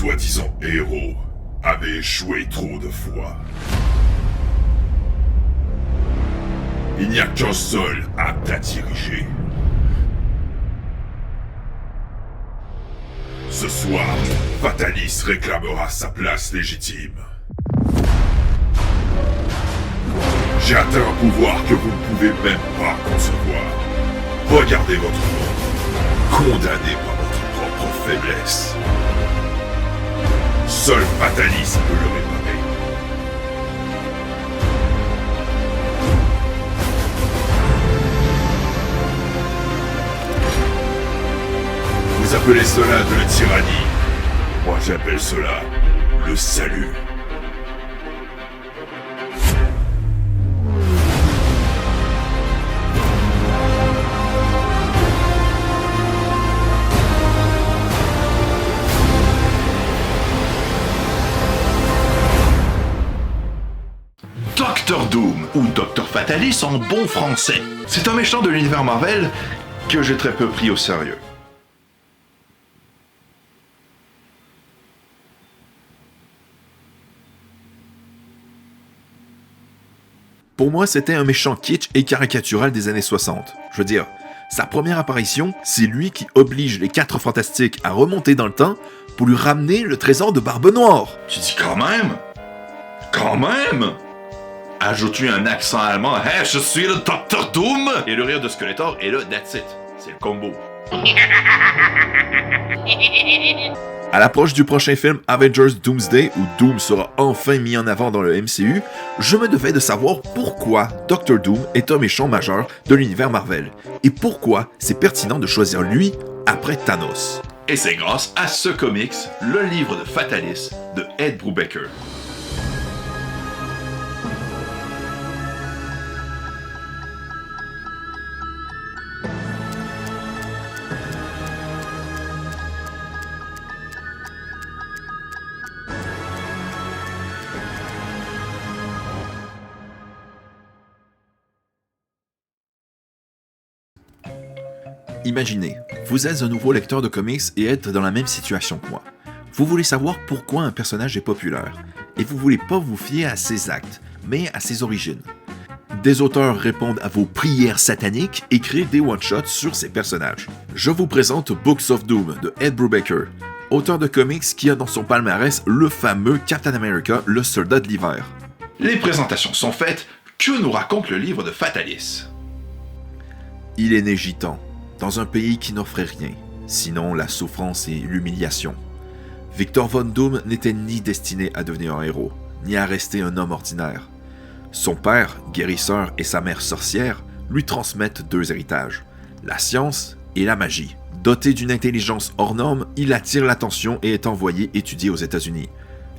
soi-disant héros avait échoué trop de fois. Il n'y a qu'un seul apte à diriger. Ce soir, Fatalis réclamera sa place légitime. J'ai atteint un pouvoir que vous ne pouvez même pas concevoir. Regardez votre monde, condamné par votre propre faiblesse. Seul Fatalis peut le réparer. Vous appelez cela de la tyrannie. Moi j'appelle cela le salut. Doctor Doom, ou Docteur Fatalis en bon français. C'est un méchant de l'univers Marvel que j'ai très peu pris au sérieux. Pour moi, c'était un méchant kitsch et caricatural des années 60. Je veux dire, sa première apparition, c'est lui qui oblige les 4 Fantastiques à remonter dans le temps pour lui ramener le trésor de Barbe Noire. Tu dis quand même? Quand même? Ajoute-tu un accent allemand, hey, je suis le Docteur Doom! Et le rire de Skeletor, et là, that's it. C'est le combo. À l'approche du prochain film Avengers Doomsday, où Doom sera enfin mis en avant dans le MCU, je me devais de savoir pourquoi Doctor Doom est un méchant majeur de l'univers Marvel, et pourquoi c'est pertinent de choisir lui après Thanos. Et c'est grâce à ce comics, le livre de Fatalis, de Ed Brubaker. Imaginez, vous êtes un nouveau lecteur de comics et êtes dans la même situation que moi. Vous voulez savoir pourquoi un personnage est populaire, et vous voulez pas vous fier à ses actes, mais à ses origines. Des auteurs répondent à vos prières sataniques et créent des one-shots sur ces personnages. Je vous présente Books of Doom de Ed Brubaker, auteur de comics qui a dans son palmarès le fameux Captain America, le soldat de l'hiver. Les présentations sont faites, que nous raconte le livre de Fatalis? Il est né gitan, dans un pays qui n'offrait rien, sinon la souffrance et l'humiliation. Victor Von Doom n'était ni destiné à devenir un héros, ni à rester un homme ordinaire. Son père, guérisseur, et sa mère sorcière lui transmettent 2 héritages, la science et la magie. Doté d'une intelligence hors norme, il attire l'attention et est envoyé étudier aux États-Unis.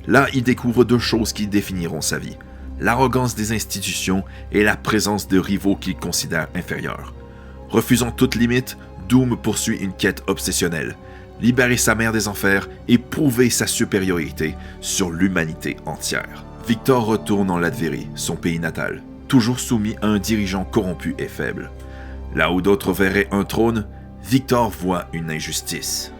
Là, il découvre 2 choses qui définiront sa vie, l'arrogance des institutions et la présence de rivaux qu'il considère inférieurs. Refusant toute limite, Doom poursuit une quête obsessionnelle, libérer sa mère des enfers et prouver sa supériorité sur l'humanité entière. Victor retourne en Latvérie, son pays natal, toujours soumis à un dirigeant corrompu et faible. Là où d'autres verraient un trône, Victor voit une injustice.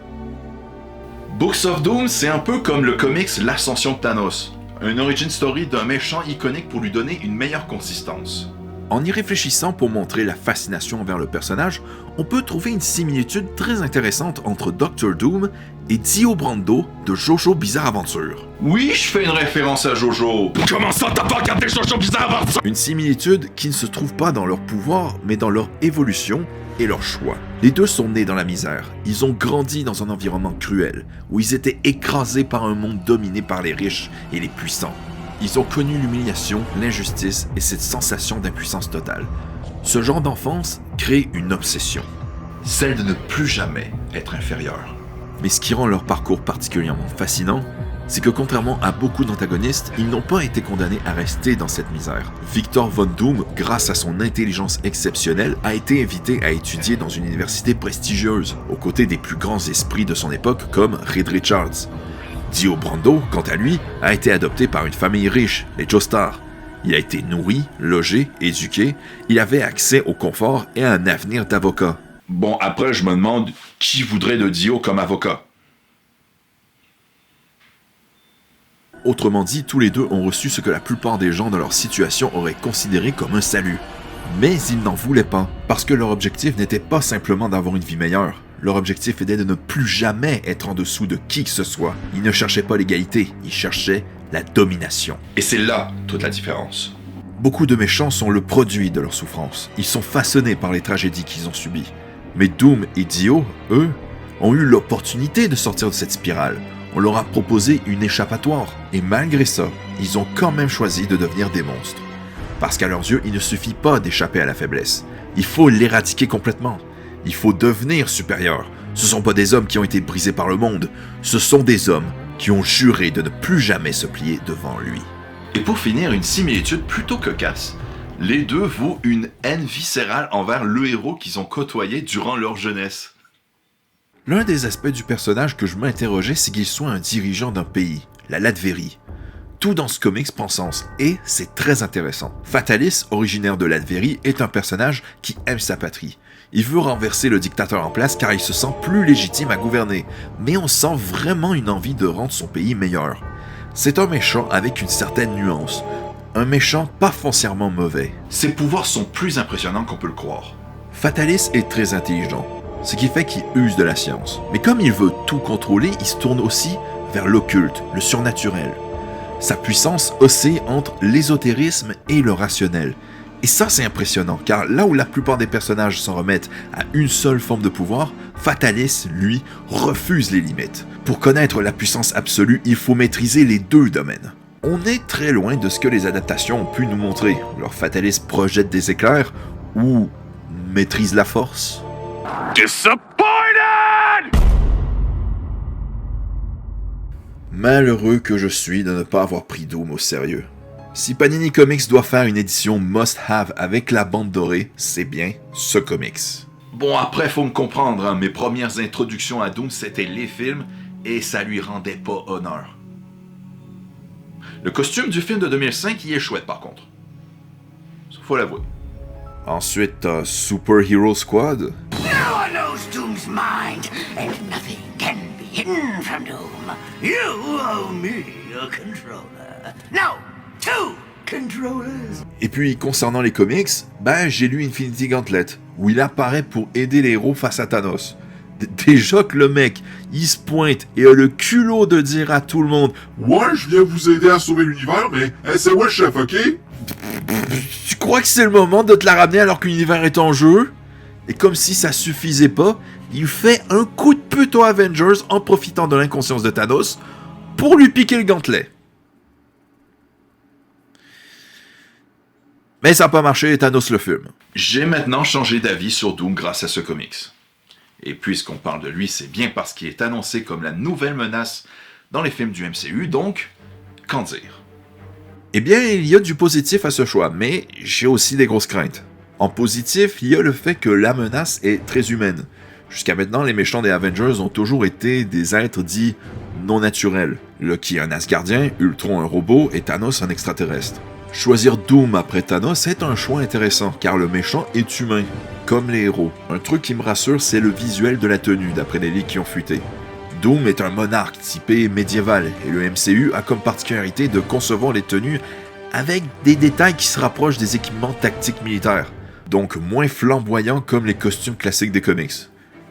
Books of Doom, c'est un peu comme le comics L'Ascension de Thanos, une origin story d'un méchant iconique pour lui donner une meilleure consistance. En y réfléchissant pour montrer la fascination envers le personnage, on peut trouver une similitude très intéressante entre Doctor Doom et Dio Brando de Jojo Bizarre Adventure. Oui, je fais une référence à Jojo. Comment ça, t'as pas regardé Jojo Bizarre Adventure? Une similitude qui ne se trouve pas dans leur pouvoir, mais dans leur évolution et leur choix. Les 2 sont nés dans la misère. Ils ont grandi dans un environnement cruel, où ils étaient écrasés par un monde dominé par les riches et les puissants. Ils ont connu l'humiliation, l'injustice et cette sensation d'impuissance totale. Ce genre d'enfance crée une obsession. Celle de ne plus jamais être inférieur. Mais ce qui rend leur parcours particulièrement fascinant, c'est que contrairement à beaucoup d'antagonistes, ils n'ont pas été condamnés à rester dans cette misère. Victor Von Doom, grâce à son intelligence exceptionnelle, a été invité à étudier dans une université prestigieuse, aux côtés des plus grands esprits de son époque comme Reed Richards. Dio Brando, quant à lui, a été adopté par une famille riche, les Joestar. Il a été nourri, logé, éduqué, il avait accès au confort et à un avenir d'avocat. Bon, après, je me demande qui voudrait de Dio comme avocat. Autrement dit, tous les deux ont reçu ce que la plupart des gens dans leur situation auraient considéré comme un salut. Mais ils n'en voulaient pas, parce que leur objectif n'était pas simplement d'avoir une vie meilleure. Leur objectif était de ne plus jamais être en dessous de qui que ce soit. Ils ne cherchaient pas l'égalité, ils cherchaient la domination. Et c'est là toute la différence. Beaucoup de méchants sont le produit de leur souffrance. Ils sont façonnés par les tragédies qu'ils ont subies. Mais Doom et Dio, eux, ont eu l'opportunité de sortir de cette spirale. On leur a proposé une échappatoire. Et malgré ça, ils ont quand même choisi de devenir des monstres. Parce qu'à leurs yeux, il ne suffit pas d'échapper à la faiblesse. Il faut l'éradiquer complètement. Il faut devenir supérieur. Ce ne sont pas des hommes qui ont été brisés par le monde. Ce sont des hommes qui ont juré de ne plus jamais se plier devant lui. Et pour finir, une similitude plutôt cocasse. Les deux vouent une haine viscérale envers le héros qu'ils ont côtoyé durant leur jeunesse. L'un des aspects du personnage que je m'interrogeais, c'est qu'il soit un dirigeant d'un pays, la Latvérie. Tout dans ce comics prend sens, et c'est très intéressant. Fatalis, originaire de Latvérie, est un personnage qui aime sa patrie. Il veut renverser le dictateur en place car il se sent plus légitime à gouverner, mais on sent vraiment une envie de rendre son pays meilleur. C'est un méchant avec une certaine nuance. Un méchant pas foncièrement mauvais. Ses pouvoirs sont plus impressionnants qu'on peut le croire. Fatalis est très intelligent, ce qui fait qu'il use de la science. Mais comme il veut tout contrôler, il se tourne aussi vers l'occulte, le surnaturel. Sa puissance oscille entre l'ésotérisme et le rationnel. Et ça, c'est impressionnant, car là où la plupart des personnages s'en remettent à une seule forme de pouvoir, Fatalis, lui, refuse les limites. Pour connaître la puissance absolue, il faut maîtriser les deux domaines. On est très loin de ce que les adaptations ont pu nous montrer. Leur Fatalis projette des éclairs ou maîtrise la force. Disappointed! Malheureux que je suis de ne pas avoir pris Doom au sérieux. Si Panini Comics doit faire une édition must-have avec la bande dorée, c'est bien ce comics. Bon, après, faut me comprendre, hein, mes premières introductions à Doom, c'était les films, et ça lui rendait pas honneur. Le costume du film de 2005, il est chouette par contre. Faut l'avouer. Ensuite, t'as Super Hero Squad. No one knows Doom's mind, and nothing can be hidden from Doom. You owe me a controller. No, two controllers. Et puis, concernant les comics, j'ai lu Infinity Gauntlet, où il apparaît pour aider les héros face à Thanos. Déjà que le mec, il se pointe et a le culot de dire à tout le monde « Ouais, je viens vous aider à sauver l'univers, mais c'est moi le chef, ok? » Tu crois que c'est le moment de te la ramener alors que l'univers est en jeu? Et comme si ça suffisait pas, il fait un coup de pute aux Avengers en profitant de l'inconscience de Thanos pour lui piquer le gantelet. Mais ça n'a pas marché et Thanos le fume. J'ai maintenant changé d'avis sur Doom grâce à ce comics. Et puisqu'on parle de lui, c'est bien parce qu'il est annoncé comme la nouvelle menace dans les films du MCU, donc, qu'en dire? Eh bien, il y a du positif à ce choix, mais j'ai aussi des grosses craintes. En positif, il y a le fait que la menace est très humaine. Jusqu'à maintenant, les méchants des Avengers ont toujours été des êtres dits non naturels. Loki un Asgardien, Ultron un robot et Thanos un extraterrestre. Choisir Doom après Thanos est un choix intéressant, car le méchant est humain, comme les héros. Un truc qui me rassure, c'est le visuel de la tenue, d'après les leaks qui ont fuité. Doom est un monarque typé médiéval, et le MCU a comme particularité de concevoir les tenues avec des détails qui se rapprochent des équipements tactiques militaires, donc moins flamboyants comme les costumes classiques des comics.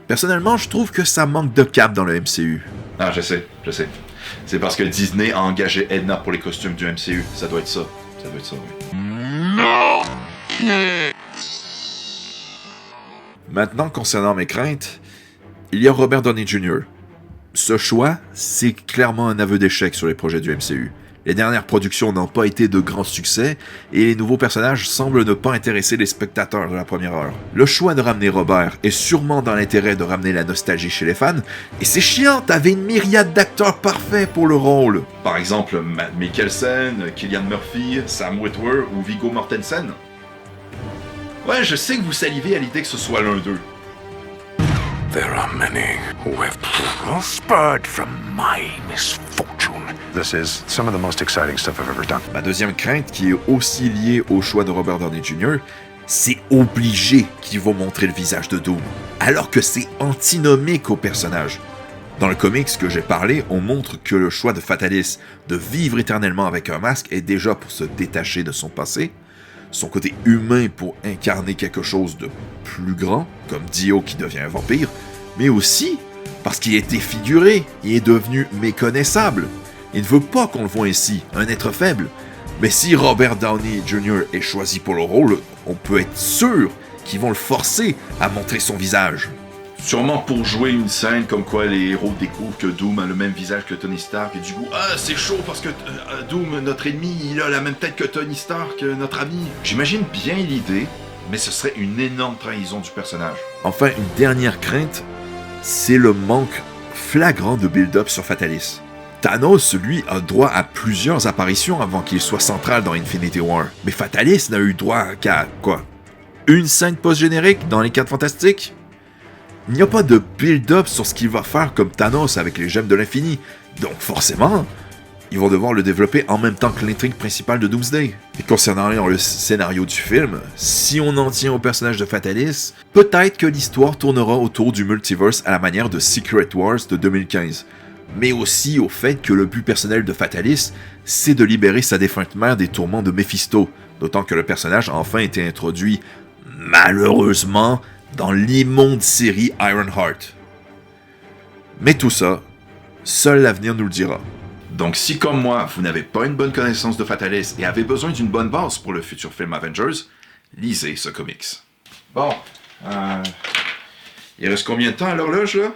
Personnellement, je trouve que ça manque de cap dans le MCU. Ah, je sais. C'est parce que Disney a engagé Edna pour les costumes du MCU, ça doit être ça. Ça doit être ça, oui. Maintenant, concernant mes craintes, il y a Robert Downey Jr. Ce choix, c'est clairement un aveu d'échec sur les projets du MCU. Les dernières productions n'ont pas été de grands succès, et les nouveaux personnages semblent ne pas intéresser les spectateurs de la première heure. Le choix de ramener Robert est sûrement dans l'intérêt de ramener la nostalgie chez les fans, et c'est chiant, t'avais une myriade d'acteurs parfaits pour le rôle. Par exemple, Matt Mikkelsen, Cillian Murphy, Sam Witwer ou Viggo Mortensen. Ouais, je sais que vous salivez à l'idée que ce soit l'un d'eux. There are many who have prospered from my misfortune. This is some of the most exciting stuff I've ever done. Ma deuxième crainte, qui est aussi liée au choix de Robert Downey Jr., c'est obligé qu'ils vont montrer le visage de Doom, alors que c'est antinomique au personnage. Dans le comics que j'ai parlé, on montre que le choix de Fatalis de vivre éternellement avec un masque est déjà pour se détacher de son passé, son côté humain pour incarner quelque chose de plus grand, comme Dio qui devient un vampire, mais aussi parce qu'il est défiguré et est devenu méconnaissable. Il ne veut pas qu'on le voie ainsi, un être faible. Mais si Robert Downey Jr. est choisi pour le rôle, on peut être sûr qu'ils vont le forcer à montrer son visage. Sûrement pour jouer une scène comme quoi les héros découvrent que Doom a le même visage que Tony Stark et du coup, c'est chaud parce que Doom, notre ennemi, il a la même tête que Tony Stark, notre ami. J'imagine bien l'idée, mais ce serait une énorme trahison du personnage. Enfin, une dernière crainte, c'est le manque flagrant de build-up sur Fatalis. Thanos, lui, a droit à plusieurs apparitions avant qu'il soit central dans Infinity War. Mais Fatalis n'a eu droit qu'à, une scène post-générique dans les 4 Fantastiques? Il n'y a pas de build-up sur ce qu'il va faire comme Thanos avec les gemmes de l'infini. Donc forcément, ils vont devoir le développer en même temps que l'intrigue principale de Doomsday. Et concernant le scénario du film, si on en tient au personnage de Fatalis, peut-être que l'histoire tournera autour du multiverse à la manière de Secret Wars de 2015. Mais aussi au fait que le but personnel de Fatalis, c'est de libérer sa défunte mère des tourments de Mephisto, d'autant que le personnage a enfin été introduit, malheureusement, dans l'immonde série Ironheart. Mais tout ça, seul l'avenir nous le dira. Donc si comme moi, vous n'avez pas une bonne connaissance de Fatalis et avez besoin d'une bonne base pour le futur film Avengers, lisez ce comics. Bon, il reste combien de temps à l'horloge là?